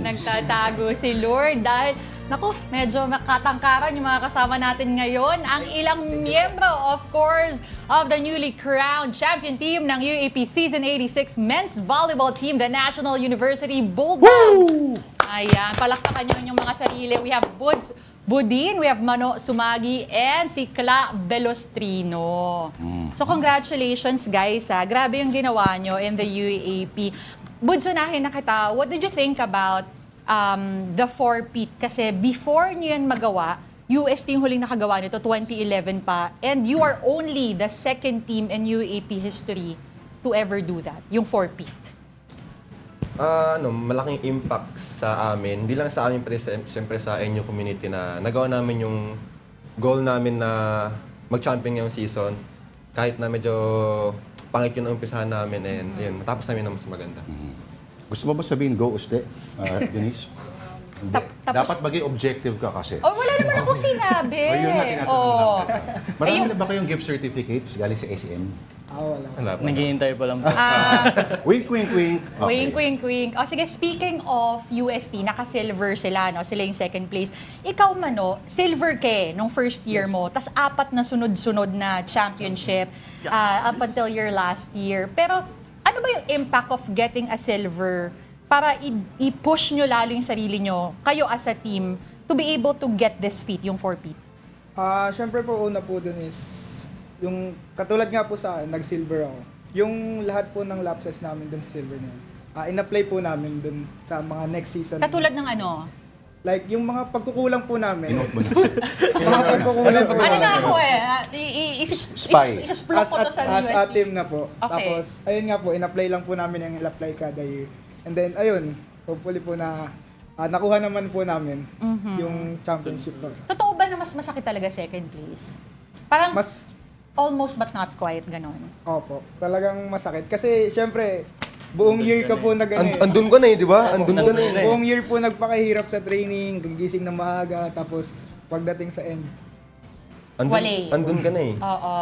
nagtatago si Lord dahil naku, medyo makatangkaran yung mga kasama natin ngayon. Ang ilang miyembro, of course, of the newly crowned champion team ng UAP Season 86 Men's Volleyball Team, the National University Bulldogs. Ayan, palakpakan nyo yung mga sarili. We have Budin, we have Mano Sumagi, and si Cla Velostrino. So congratulations guys, grabe yung ginawa nyo in the UAP. Buds, unahin na kita, what did you think about the 4-peat? Kasi before nyo yan magawa, UST yung huling nakagawa nito, 2011 pa, and you are only the second team in UAP history to ever do that, yung 4-peat. Malaking impact sa amin, hindi lang sa amin, pati siyempre sa NU community na nagawa namin yung goal namin na mag-champion ngayong season. Kahit na medyo pangit yung umpisahan namin, and yun, matapos namin na mas maganda. Gusto mo ba sabihin go, Uste? Denise? Hindi. Tapos- Dapat maging objective ka kasi. Oh, wala naman akong sinabi. Ayun nga, tinatanong Oh. lang kita. Marami na ba kayong gift certificates galing sa SM? Wala. Wala pa. Naghihintay pa lang po. Wink, wink, wink. Okay. Wink, wink, wink. O sige, speaking of UST, naka-silver sila, no? Sila yung second place. Ikaw, Mano, silver ke nung first year mo, tas 4 na sunod-sunod na championship up until your last year. Pero ano ba yung impact of getting a silver para i-push nyo lalo yung sarili nyo, kayo as a team, to be able to get this feat, yung 4-peat? Siyempre po, una po dun is, yung katulad nga po sa akin, nag-silver ako. Yung lahat po ng lapses namin dun sa silver na yun, in-apply po namin dun sa mga next season. Katulad ng ano? Like, yung mga pagkukulang po namin. Inote mo na. Yung mga pagkukulang po Ano na namin. ako Spy. Isasplot ko to sa As UST. a team na po. Okay. Tapos, ayun nga po, in-apply lang po namin yung in-apply kada year. And then, ayun, hopefully po na nakuha naman po namin yung championship po. Totoo ba na mas masakit talaga second place? Parang Mas, almost but not quite, ganon. opo, talagang masakit. Kasi, syempre, buong year ka po Andun ka na eh, di ba? Andun ka na eh. buong year po nagpakahirap sa training, gigising ng maaga, tapos pagdating sa end. Andun ka na eh. Oo.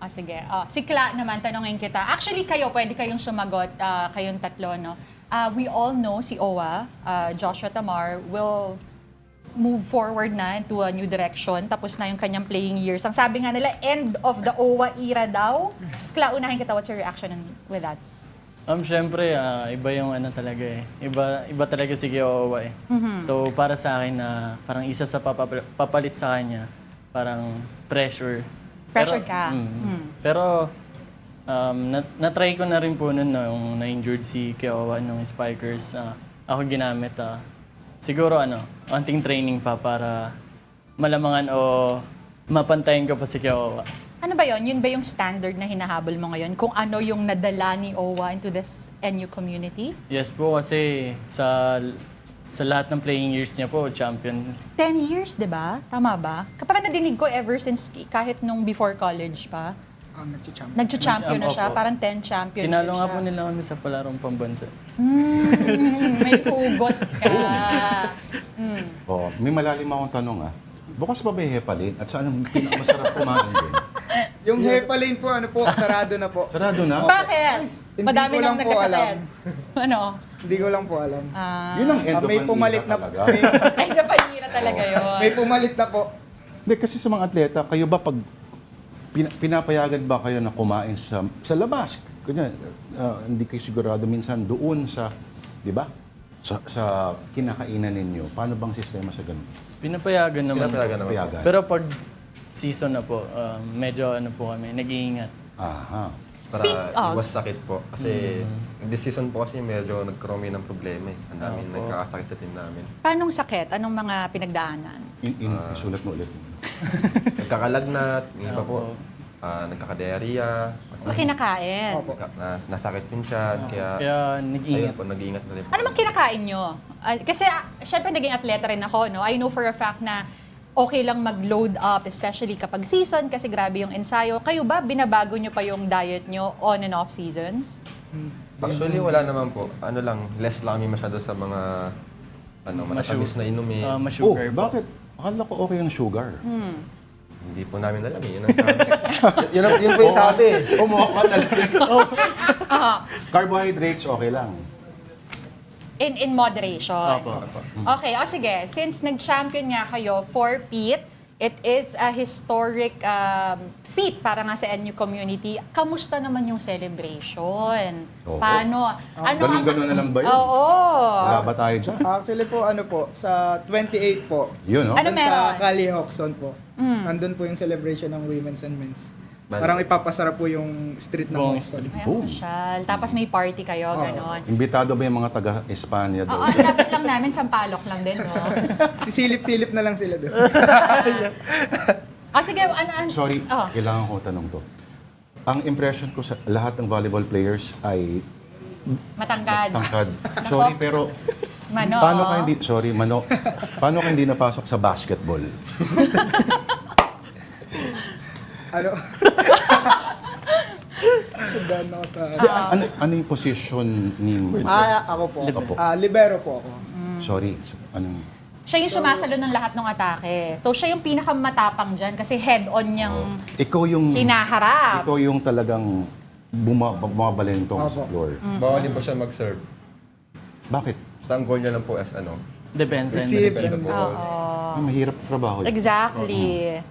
Sige. Si Cla naman, tanongin kita. Actually, kayo, pwede kayong sumagot, kayong tatlo, no? We all know si Owa, Joshua Tamar, will move forward na to a new direction. Tapos na yung kanyang playing years. Ang sabi nga nila, end of the Owa era daw. Cla, unahin kita. What's your reaction with that? Siyempre, iba yung ano talaga eh. Iba talaga si Kiowa eh. So, para sa akin, parang isa sa papalit sa kanya, parang pressure. Pressure ka? Pero, na-try ko na rin po nun, no, yung na-injured si Kiowa nung Spikers. Ako ginamit, siguro konting training pa para malamangan o mapantayin ko pa si Kiowa. Ano ba yon? Yun ba yung standard na hinahabol mo ngayon? Kung ano yung nadala ni Owa into this NU community? Yes po, kasi sa lahat ng playing years niya po, champion. 10 years, di ba? Tama ba? Kapag nadinig ko ever since kahit nung before college pa, Nag-champion. nag-champion na siya, Opo. parang 10 championships Tinalo nga siya. po nila kami sa palarong pambansa. May hugot ka. Oh, may malalim akong tanong Bukas pa ba yung Hepalin? At saan ang pinakamasarap kumain din? Yung Hepalin po, sarado na po. Sarado na? Bakit? Hindi Madami ko lang nang po nagkasakit. Ano? Hindi ko lang po alam. Yun ang end of may an pumalit era na talaga. Ay, napanira talaga yun. May pumalit na po. Hindi, kasi sa mga atleta, kayo ba pag pinapayagan ba kayo na kumain sa labas? Kanya, hindi kayo sigurado minsan doon sa, di ba? Sa kinakainan ninyo. Paano bang sistema sa ganun? Pinapayagan naman. Pinapayagan naman. Payagan. Pero pag season na po, medyo po kami, nag-iingat. Aha. Para Speak of- iwas sakit po. Kasi this season po kasi medyo nagkaroon kami ng problema eh. Ang daming nagkakasakit sa team namin. Paanong sakit? Anong mga pinagdaanan? Isulat mo ulit. Nagkakalagnat, yung iba po. Nagkakadiarrhea. Sa kinakain. Opo. Nasakit yung tiyan. Kaya, Kaya ayun nag-iingat. po, nag-iingat na rin po. Ano mang kinakain nyo? Kasi syempre naging atleta rin ako, no? I know for a fact na okay lang mag-load up, especially kapag season, kasi grabe yung ensayo. Kayo ba, binabago nyo pa yung diet nyo on and off seasons? Actually, wala naman po. Ano lang, less lang kami masyado sa mga matatamis na inumin. Oh, Ma-sugar po. bakit? Akala ko okay ang sugar. Hindi po namin alam eh. Yun ang sabi. yun po yung sabi eh. Umuha ka na lang. Carbohydrates, okay lang. In moderation. Opo. Okay, o sige. Since nag-champion nga kayo for Pete, it is a historic feat para nga sa NU community. Kamusta naman yung celebration? Oo. Paano? Ganun-ganun na lang ba yun? Oo. Wala ba tayo dyan? Actually po, ano po, sa 28 po, Yun, no? Ano dun meron? sa Cali Hoxton po, nandun po yung celebration ng women's and men's. Bali. Parang ipapasara po yung street ng Buong Hoxton. street. Ayan, Boom. social. Tapos may party kayo, ganon. Imbitado ba yung mga taga-Espanya Oo, doon? dapat lang namin sampalok lang din, no? Sisilip-silip na lang sila doon. Sige, ano? Sorry, Oh. kailangan ko tanong to. Ang impression ko sa lahat ng volleyball players ay Matangkad. tangkad. Sorry, pero Mano. paano ka hindi, sorry, Mano, paano ka hindi napasok sa basketball? Ano? Doon ako sa... Ano yung position ni... ako po. Opo. Libero po ako. Sorry, anong... Siya yung sumasalo ng lahat ng atake. So, siya yung pinakamatapang dyan kasi head-on niyang Ikaw yung... hinaharap. Ikaw yung talagang bumabalentong sa Opo. floor. Bawal din po siya mag-serve. Bakit? Basta ang goal niya lang po as ano. Depends. Receive Defend the and... ball. Ay, mahirap trabaho yun. Exactly.